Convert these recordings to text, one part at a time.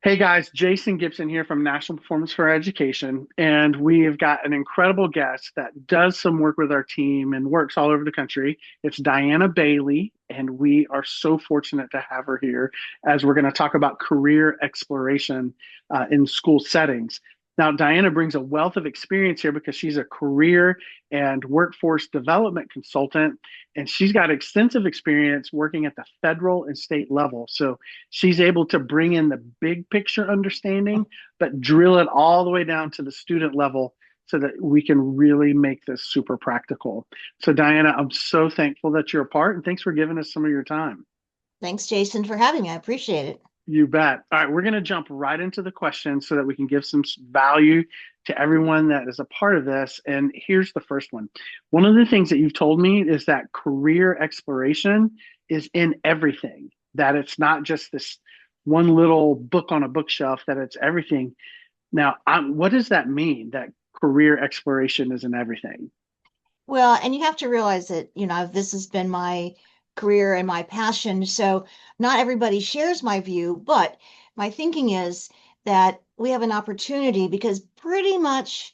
Hey guys, Jason Gibson here from National Performance for Education, and we've got an incredible guest that does some work with our team and works all over the country. It's Diana Bailey, and we are so fortunate to have her here as we're going to talk about career exploration in school settings. Now, Diana brings a wealth of experience here because she's a career and workforce development consultant, and she's got extensive experience working at the federal and state level. So she's able to bring in the big picture understanding, but drill it all the way down to the student level so that we can really make this super practical. So, Diana, I'm so thankful that you're a part and thanks for giving us some of your time. Thanks, Jason, for having me. I appreciate it. You bet. All right, we're going to jump right into the questions so that we can give some value to everyone that is a part of this. And here's the first one. One of the things that you've told me is that career exploration is in everything, that it's not just this one little book on a bookshelf, that it's everything. Now, what does that mean, that career exploration is in everything? Well, and you have to realize that, this has been my career and my passion. So not everybody shares my view, but my thinking is that we have an opportunity because pretty much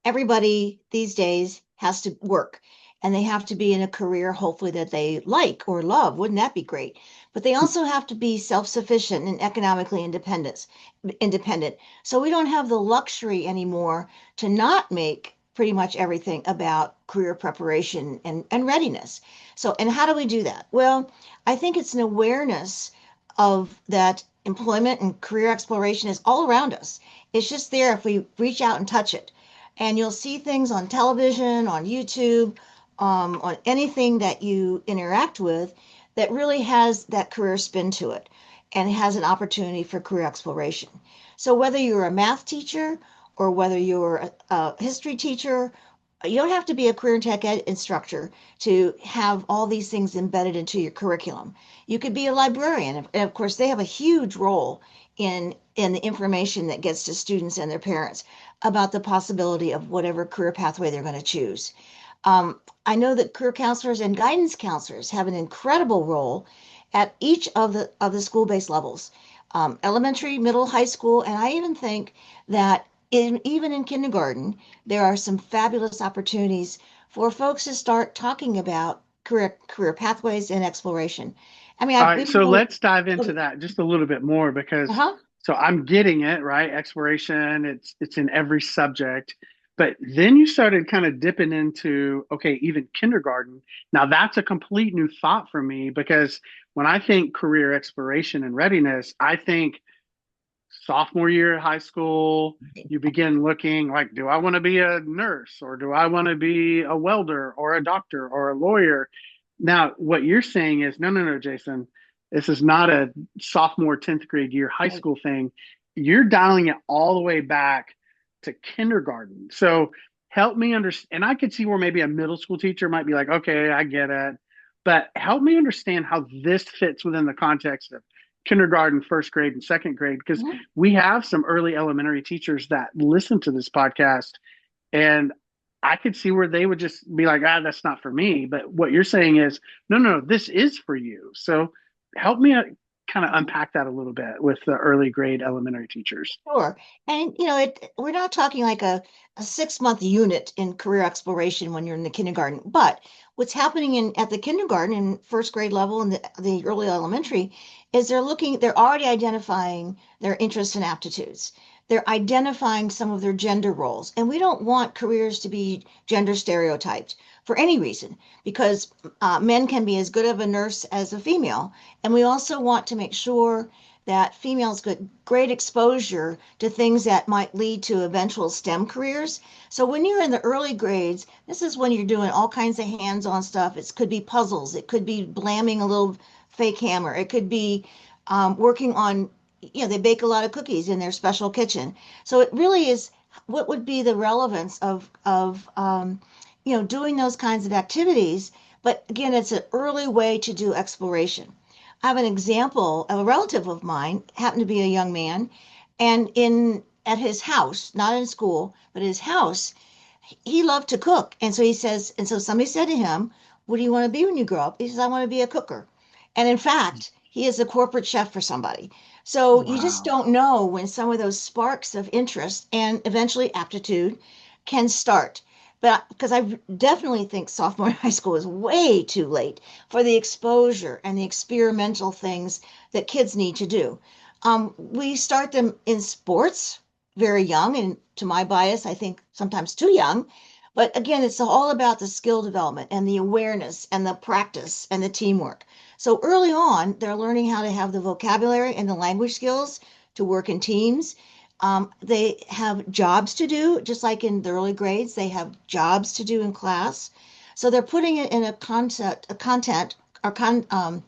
everybody these days has to work and they have to be in a career, hopefully, that they like or love. Wouldn't that be great? But they also have to be self-sufficient and economically independent. So we don't have the luxury anymore to not make pretty much everything about career preparation and readiness. So, and how do we do that? Well, I think it's an awareness of that employment and career exploration is all around us. It's just there if we reach out and touch it. And you'll see things on television, on YouTube, on anything that you interact with that really has that career spin to it and has an opportunity for career exploration. So whether you're a math teacher or whether you're a history teacher, you don't have to be a career tech ed instructor to have all these things embedded into your curriculum. You could be a librarian, and of course, they have a huge role in the information that gets to students and their parents about the possibility of whatever career pathway they're going to choose. I know that career counselors and guidance counselors have an incredible role at each of the school-based levels, elementary, middle, high school, and I even think that even in kindergarten, there are some fabulous opportunities for folks to start talking about career pathways and exploration. I mean, All I right, we so know. let's dive into that just a little bit more because Uh-huh. so I'm getting it, right? Exploration, it's in every subject. But then you started kind of dipping into, okay, even kindergarten. Now that's a complete new thought for me because when I think career exploration and readiness, I think sophomore year of high school, you begin looking like, do I want to be a nurse or do I want to be a welder or a doctor or a lawyer? Now, what you're saying is, no, no, no, Jason, this is not a sophomore 10th grade year high Right. school thing. You're dialing it all the way back to kindergarten. So help me understand. And I could see where maybe a middle school teacher might be like, okay, I get it. But help me understand how this fits within the context of kindergarten, first grade, and second grade, because Mhm. we have some early elementary teachers that listen to this podcast, and I could see where they would just be like, ah, that's not for me. But what you're saying is, no, no, no, this is for you. So help me kind of unpack that a little bit with the early grade elementary teachers. Sure. And we're not talking like a 6 month unit in career exploration when you're in the kindergarten, but what's happening at the kindergarten and first grade level and the early elementary is they're already identifying their interests and aptitudes. They're identifying some of their gender roles. And we don't want careers to be gender stereotyped for any reason, because men can be as good of a nurse as a female. And we also want to make sure that females get great exposure to things that might lead to eventual STEM careers. So when you're in the early grades, this is when you're doing all kinds of hands-on stuff. It could be puzzles, it could be blamming a little fake hammer, it could be working on, they bake a lot of cookies in their special kitchen. So it really is what would be the relevance of doing those kinds of activities. But again, it's an early way to do exploration. I have an example of a relative of mine, happened to be a young man, and in at his house, not in school, but his house, he loved to cook. And so somebody said to him, "What do you want to be when you grow up?" He says, "I want to be a cooker." And in fact, he is a corporate chef for somebody. So you just Wow. don't know when some of those sparks of interest and eventually aptitude can start. But because I definitely think sophomore in high school is way too late for the exposure and the experimental things that kids need to do. We start them in sports very young, and to my bias, I think sometimes too young. But again, it's all about the skill development and the awareness and the practice and the teamwork. So early on, they're learning how to have the vocabulary and the language skills to work in teams. They have jobs to do, just like in the early grades, they have jobs to do in class. So they're putting it in a content or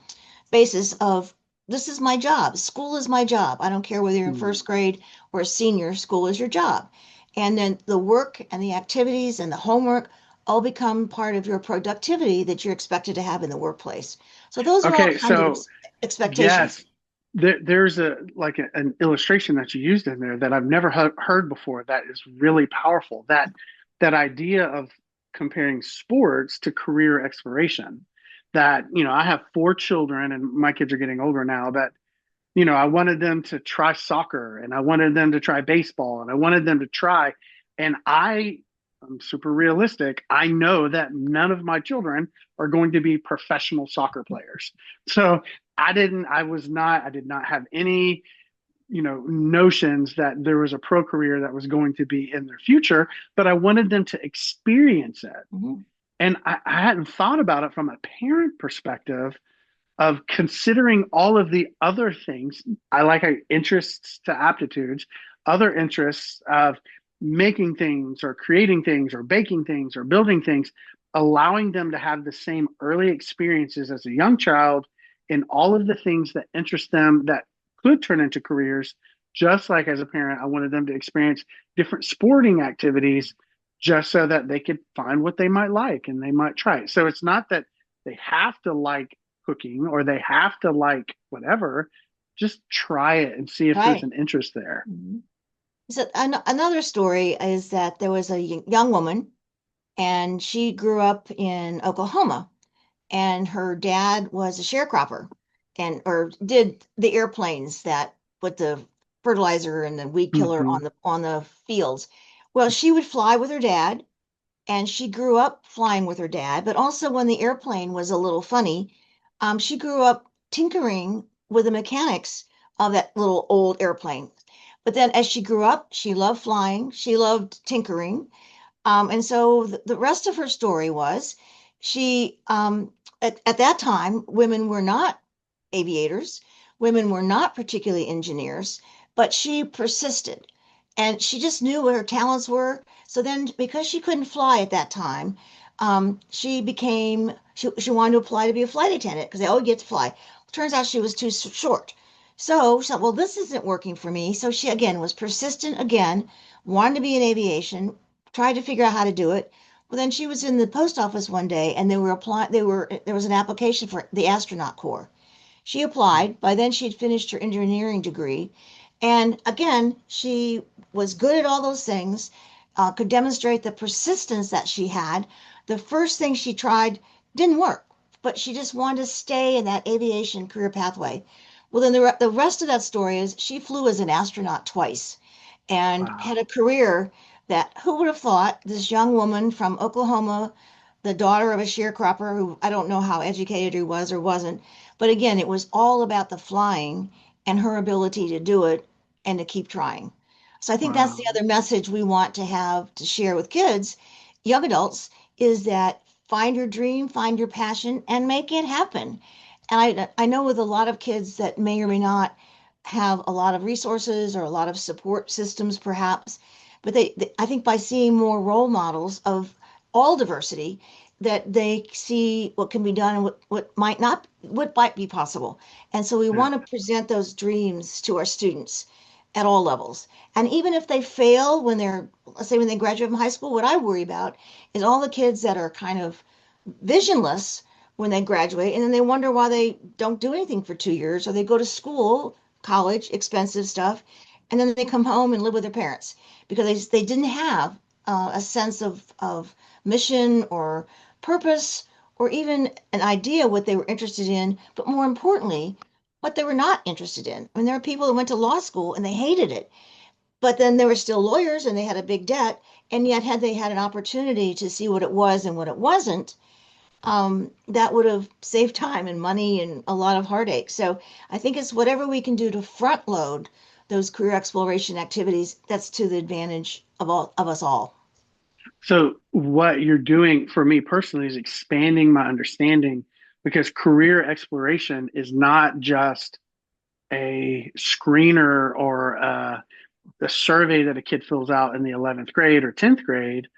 basis of this is my job. School is my job. I don't care whether you're in Hmm. first grade or a senior, school is your job. And then the work and the activities and the homework all become part of your productivity that you're expected to have in the workplace. So those are all Okay, kinds of so expectations. yes, there's an illustration that you used in there that I've never heard before. That is really powerful. That idea of comparing sports to career exploration. That I have four children, and my kids are getting older now. But I wanted them to try soccer, and I wanted them to try baseball, and I wanted them to try. And I'm super realistic. I know that none of my children are going to be professional soccer players. So I did not have any, notions that there was a pro career that was going to be in their future, but I wanted them to experience it. Mhm. And I hadn't thought about it from a parent perspective of considering all of the other things. I like interests to aptitudes, other interests of making things or creating things or baking things or building things, allowing them to have the same early experiences as a young child in all of the things that interest them that could turn into careers. Just like as a parent, I wanted them to experience different sporting activities just so that they could find what they might like and they might try it. So it's not that they have to like cooking or they have to like whatever. Just try it and see if there's Right. an interest there. Mhm. So another story is that there was a young woman and she grew up in Oklahoma and her dad was a sharecropper and or did the airplanes that put the fertilizer and the weed killer Mm-hmm. on the fields. Well, she would fly with her dad and she grew up flying with her dad, but also when the airplane was a little funny, she grew up tinkering with the mechanics of that little old airplane. But then as she grew up, she loved flying, she loved tinkering, and so the rest of her story was she, at that time, women were not aviators, women were not particularly engineers, but she persisted and she just knew what her talents were. So then, because she couldn't fly at that time, she wanted to apply to be a flight attendant because they all get to fly. Turns out she was too short. So she thought, well, this isn't working for me. So she again was persistent again, wanted to be in aviation, tried to figure out how to do it. Well, then she was in the post office one day and there was an application for the astronaut corps. She applied. By then, she had finished her engineering degree. And again, she was good at all those things, could demonstrate the persistence that she had. The first thing she tried didn't work, but she just wanted to stay in that aviation career pathway. Well, then the rest of that story is she flew as an astronaut twice and had Wow. a career that who would have thought this young woman from Oklahoma, the daughter of a sharecropper who I don't know how educated he was or wasn't, but again, it was all about the flying and her ability to do it and to keep trying. So I think that's the Wow. other message we want to have to share with kids, young adults, is that find your dream, find your passion, and make it happen. And I know with a lot of kids that may or may not have a lot of resources or a lot of support systems, perhaps, but I think by seeing more role models of all diversity, that they see what can be done and what might be possible. And so we Yeah. want to present those dreams to our students at all levels. And even if they fail when let's say when they graduate from high school, what I worry about is all the kids that are kind of visionless when they graduate and then they wonder why they don't do anything for 2 years or they go to school, college, expensive stuff, and then they come home and live with their parents because they didn't have a sense of mission or purpose or even an idea what they were interested in, but more importantly, what they were not interested in. I mean, there are people who went to law school and they hated it, but then they were still lawyers and they had a big debt. And yet, had they had an opportunity to see what it was and what it wasn't, that would have saved time and money and a lot of heartache. So I think it's whatever we can do to front load those career exploration activities that's to the advantage of all of us all. So what you're doing for me personally is expanding my understanding because career exploration is not just a screener or a survey that a kid fills out in the 11th grade or 10th grade.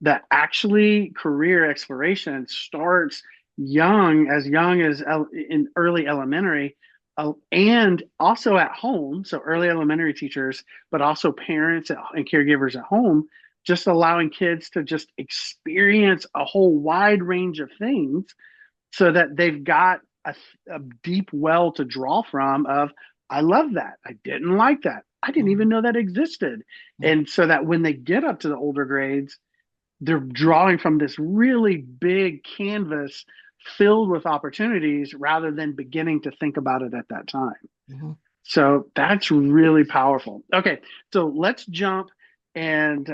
That actually career exploration starts young as in early elementary, and also at home. So early elementary teachers, but also parents and caregivers at home, just allowing kids to just experience a whole wide range of things so that they've got a deep well to draw from of, I love that. I didn't like that. I didn't even Mhm. know that existed. And so that when they get up to the older grades, they're drawing from this really big canvas filled with opportunities rather than beginning to think about it at that time. Mhm. So that's really powerful. Okay, so let's jump and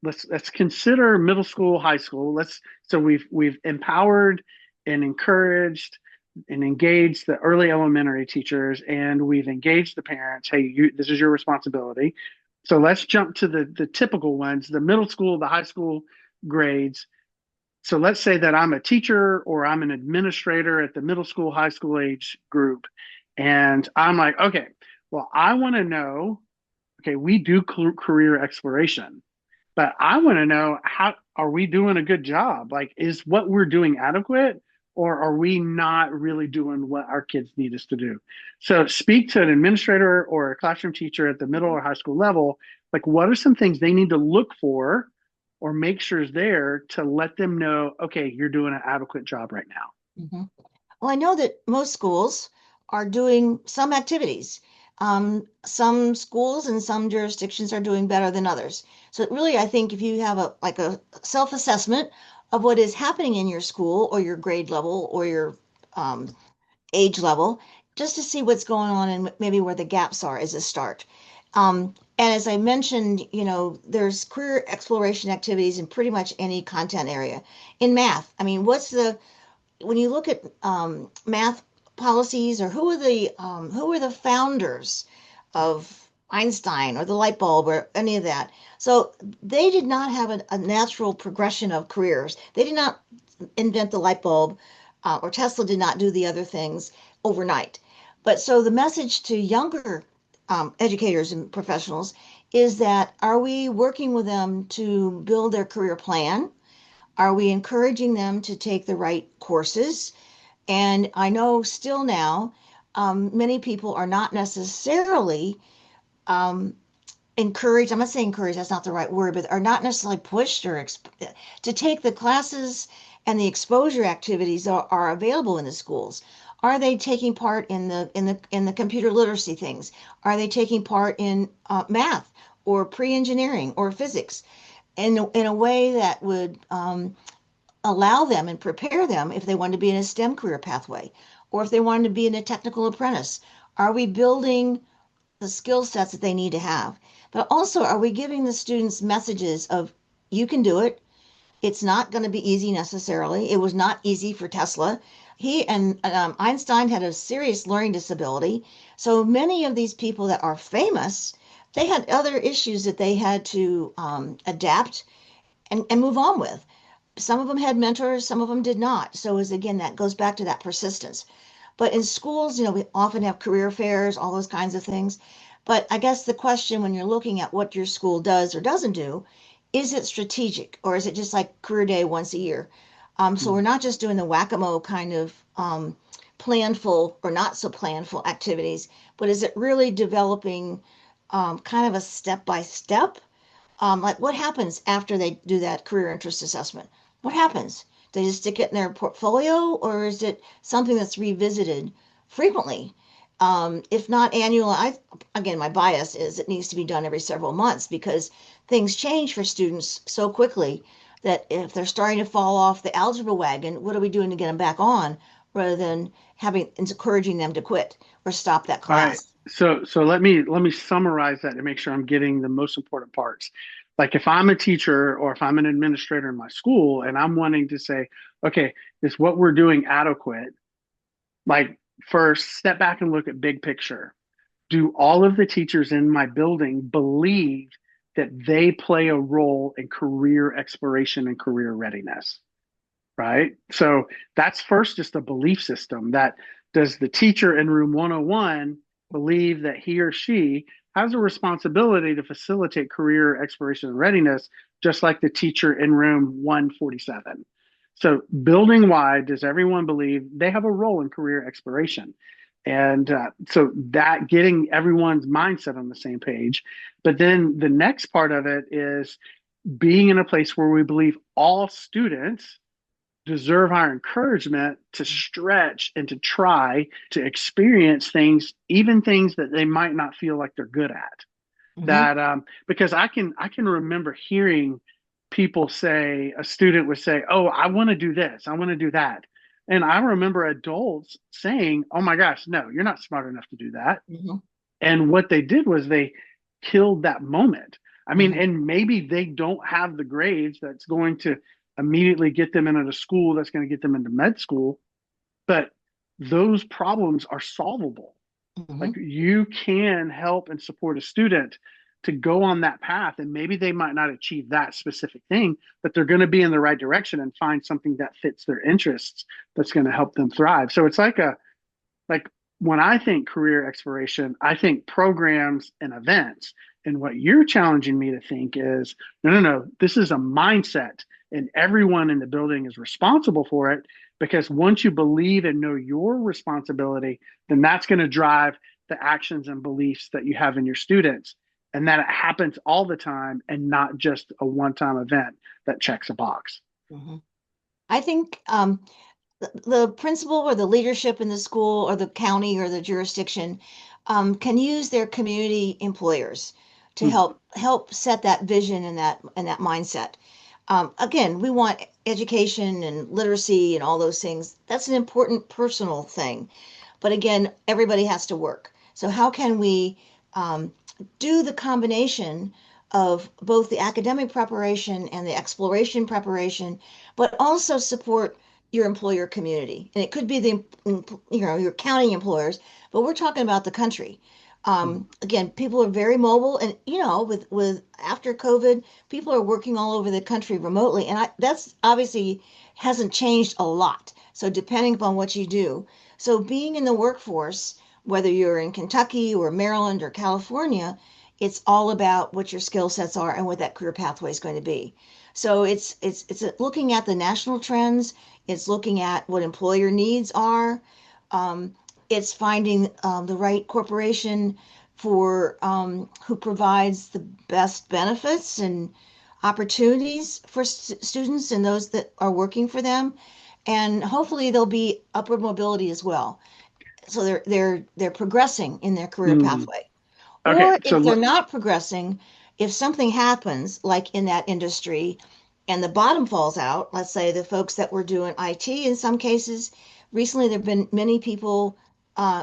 let's consider middle school, high school. Let's so we've empowered and encouraged and engaged the early elementary teachers, and we've engaged the parents. Hey, this is your responsibility. So let's jump to the typical ones, the middle school, the high school grades. So let's say that I'm a teacher or I'm an administrator at the middle school, high school age group. And I'm like, okay, well, I want to know, okay, we do career exploration, but I want to know, how are we doing a good job? Like, is what we're doing adequate, or are we not really doing what our kids need us to do? So speak to an administrator or a classroom teacher at the middle or high school level. Like, what are some things they need to look for or make sure is there to let them know, okay, you're doing an adequate job right now? Mhm. Well, I know that most schools are doing some activities. Some schools and some jurisdictions are doing better than others. So really, I think if you have a like a self-assessment of what is happening in your school or your grade level or your um, age level, just to see what's going on and maybe where the gaps are as a start. And as I mentioned, there's career exploration activities in pretty much any content area. In math, I mean, when you look at math policies, or who are the founders of Einstein or the light bulb or any of that? So they did not have a natural progression of careers. They did not invent the light bulb, or Tesla did not do the other things overnight. But so the message to younger educators and professionals is that, are we working with them to build their career plan? Are we encouraging them to take the right courses? And I know still now, many people are not necessarily um, encouraged. I'm not saying encouraged, that's not the right word, but are not necessarily pushed to take the classes and the exposure activities that are available in the schools. Are they taking part in the computer literacy things? Are they taking part in math or pre-engineering or physics in a way that would allow them and prepare them if they wanted to be in a STEM career pathway, or if they wanted to be in a technical apprentice? Are we building the skill sets that they need to have? But also, are we giving the students messages of, you can do it? It's not going to be easy necessarily. It was not easy for Tesla. He and Einstein had a serious learning disability. So many of these people that are famous, they had other issues that they had to adapt and move on with. Some of them had mentors, some of them did not. So as again, that goes back to that persistence. But in schools, we often have career fairs, all those kinds of things. But I guess the question, when you're looking at what your school does or doesn't do, is it strategic, or is it just like career day once a year? So we're not just doing the whack-a-mole kind of planful or not so planful activities, but is it really developing kind of a step by step? Like, what happens after they do that career interest assessment? What happens? They just stick it in their portfolio, or is it something that's revisited frequently? If not annual, again, my bias is it needs to be done every several months, because things change for students so quickly that if they're starting to fall off the algebra wagon, what are we doing to get them back on? rather than encouraging them to quit or stop that All right. class. So let me summarize that to make sure I'm getting the most important parts. Like if I'm a teacher or if I'm an administrator in my school and I'm wanting to say, okay, is what we're doing adequate? Like first, step back and look at big picture. Do all of the teachers in my building believe that they play a role in career exploration and career readiness? Right? So that's first just a belief system that does the teacher in room 101 believe that he or she has a responsibility to facilitate career exploration and readiness, just like the teacher in room 147. So, building wide, does everyone believe they have a role in career exploration? And so that getting everyone's mindset on the same page. But then the next part of it is being in a place where we believe all students deserve our encouragement to stretch and to try to experience things, even things that they might not feel like they're good at. Hmm. That because I can remember hearing people say, a student would say, "Oh, I want to do this, I want to do that," and I remember adults saying, "Oh my gosh, no, you're not smart enough to do that." Hmm. And what they did was they killed that moment. I mean, Hmm. and maybe they don't have the grades that's going to immediately get them into a school that's going to get them into med school, but those problems are solvable. Hmm. Like you can help and support a student to go on that path, and maybe they might not achieve that specific thing, but they're going to be in the right direction and find something that fits their interests that's going to help them thrive. So it's like when I think career exploration, I think programs and events. And what you're challenging me to think is no, no, no, this is a mindset, and everyone in the building is responsible for it. Because once you believe and know your responsibility, then that's going to drive the actions and beliefs that you have in your students. And that it happens all the time and not just a one time event that checks a box. Hmm. I think the principal or the leadership in the school or the county or the jurisdiction can use their community employers to Mm, help set that vision and that mindset. Again, we want education and literacy and all those things. That's an important personal thing. But again, everybody has to work. So how can we um, do the combination of both the academic preparation and the exploration preparation, but also support your employer community? And it could be your county employers, but we're talking about the country. mm, Again, people are very mobile, and with after COVID, people are working all over the country remotely, and that's obviously hasn't changed a lot. So depending upon what you do, so being in the workforce, whether you're in Kentucky or Maryland or California, it's all about what your skill sets are and what that career pathway is going to be. So it's looking at the national trends. It's looking at what employer needs are. Um, it's finding the right corporation for who provides the best benefits and opportunities for students and those that are working for them, and hopefully there'll be upward mobility as well. So they're progressing in their career mm. pathway. Okay, Or so if they're not progressing, if something happens like in that industry and the bottom falls out, let's say the folks that were doing IT in some cases, recently there have been many people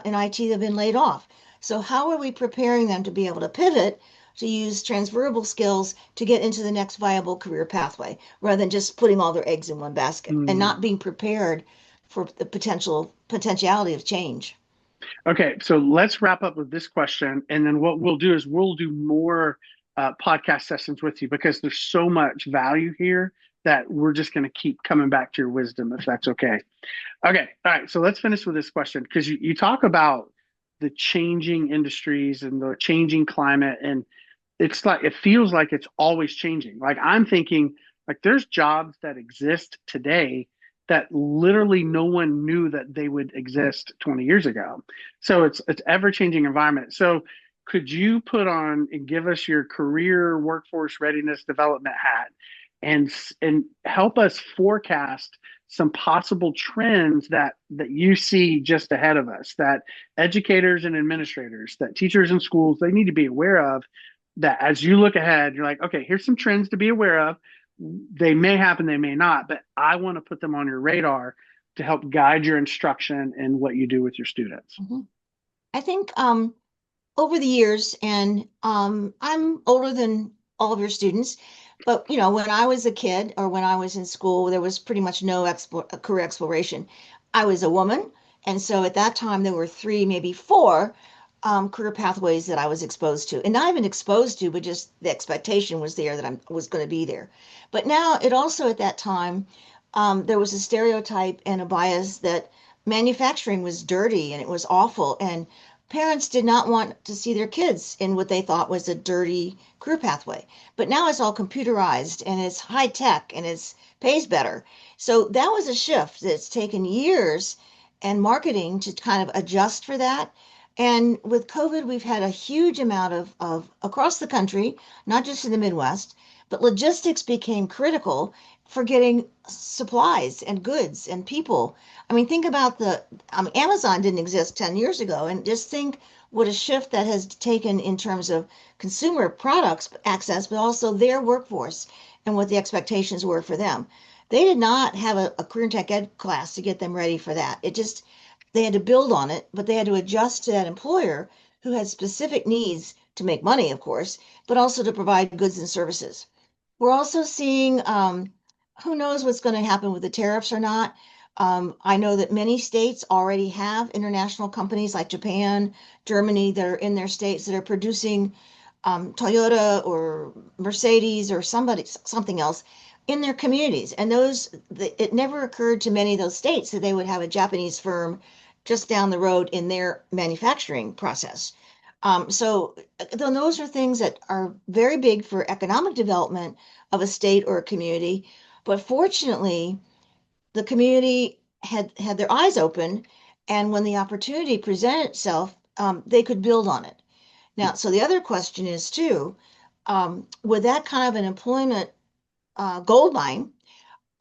in IT that have been laid off. So how are we preparing them to be able to pivot to use transferable skills to get into the next viable career pathway rather than just putting all their eggs in one basket and mm, not being prepared for the potentiality of change? okay, so let's wrap up with this question, and then what we'll do is we'll do more podcast sessions with you because there's so much value here that we're just going to keep coming back to your wisdom if that's okay. Okay, all right. So let's finish with this question because you talk about the changing industries and the changing climate, and it's like it feels like it's always changing. Like I'm thinking, like there's jobs that exist today that literally no one knew that they would exist 20 years ago. So it's ever changing environment. So could you put on and give us your career workforce readiness development hat and and help us forecast some possible trends that you see just ahead of us that educators and administrators, that teachers in schools, they need to be aware of, that as you look ahead, you're like, okay, here's some trends to be aware of. They may happen, they may not, but I want to put them on your radar to help guide your instruction and what you do with your students? Mhm. I think over the years, and I'm older than all of your students, but when I was a kid or when I was in school, there was pretty much no career exploration. I was a woman, and so at that time there were three, maybe four career pathways that I was exposed to, and not even exposed to, but just the expectation was there that I was going to be there. But now it also at that time there was a stereotype and a bias that manufacturing was dirty and it was awful, and parents did not want to see their kids in what they thought was a dirty career pathway. But now it's all computerized and it's high tech and it's pays better. So that was a shift that's taken years and marketing to kind of adjust for that. And with COVID, we've had a huge amount of across the country, not just in the Midwest, but logistics became critical for getting supplies and goods and people. I mean, think about Amazon didn't exist 10 years ago, and just think what a shift that has taken in terms of consumer products access, but also their workforce and what the expectations were for them. They did not have a career tech ed class to get them ready for that. It just, they had to build on it, but they had to adjust to that employer who had specific needs to make money, of course, but also to provide goods and services. We're also seeing, who knows what's going to happen with the tariffs or not. I know that many states already have international companies like Japan, Germany that are in their states that are producing Toyota or Mercedes or something else in their communities. And it never occurred to many of those states that they would have a Japanese firm just down the road in their manufacturing process. So then those are things that are very big for economic development of a state or a community. But fortunately, the community had their eyes open, and when the opportunity presented itself, they could build on it. Now, so the other question is too, with that kind of an employment gold mine,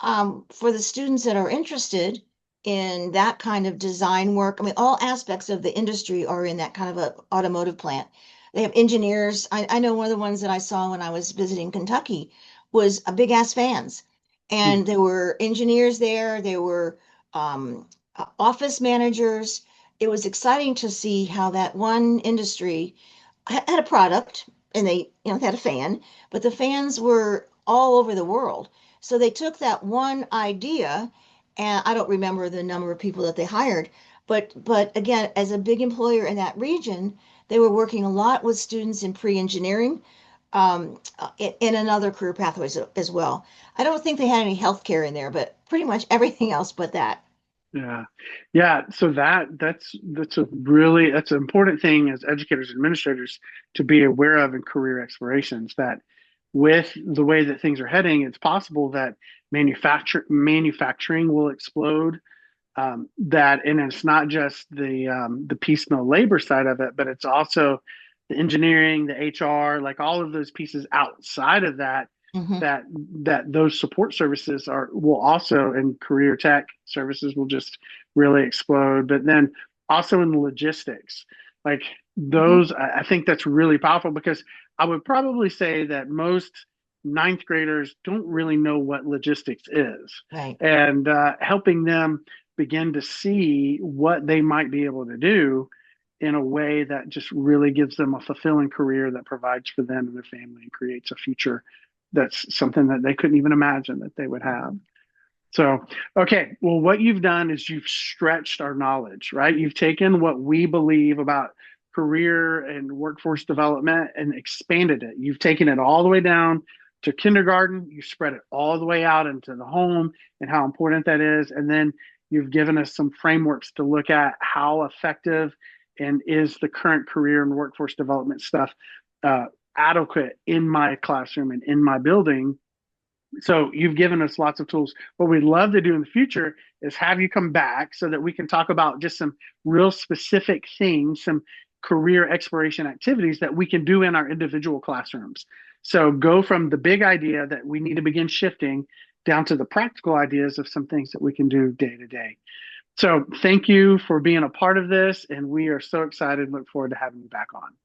for the students that are interested in that kind of design work, I mean, all aspects of the industry are in that kind of a automotive plant. They have engineers. I know one of the ones that I saw when I was visiting Kentucky was a big ass fans, Hmm. and there were engineers there. There were office managers. It was exciting to see how that one industry had a product, and they had a fan, but the fans were all over the world. So they took that one idea, and I don't remember the number of people that they hired, but again, as a big employer in that region, they were working a lot with students in pre-engineering, in another career pathways as well. I don't think they had any healthcare in there, but pretty much everything else but that. Yeah. Yeah. So that's an important thing as educators and administrators to be aware of in career explorations, that with the way that things are heading, it's possible that manufacturing will explode. That and it's not just the piecemeal labor side of it, but it's also the engineering, the HR, like all of those pieces outside of that, Hmm. that that those support services are will also, and career tech services will just really explode. But then also in the logistics, like Hmm. those, I think that's really powerful, because I would probably say that most ninth graders don't really know what logistics is, Right. and helping them begin to see what they might be able to do in a way that just really gives them a fulfilling career that provides for them and their family and creates a future that's something that they couldn't even imagine that they would have. So, okay, well, what you've done is you've stretched our knowledge, right? You've taken what we believe about career and workforce development and expanded it. You've taken it all the way down to kindergarten, you spread it all the way out into the home and how important that is. And then you've given us some frameworks to look at how effective and is the current career and workforce development stuff uh, adequate in my classroom and in my building. So you've given us lots of tools. What we'd love to do in the future is have you come back so that we can talk about just some real specific things, some career exploration activities that we can do in our individual classrooms. So go from the big idea that we need to begin shifting down to the practical ideas of some things that we can do day to day. So thank you for being a part of this, and we are so excited and look forward to having you back on.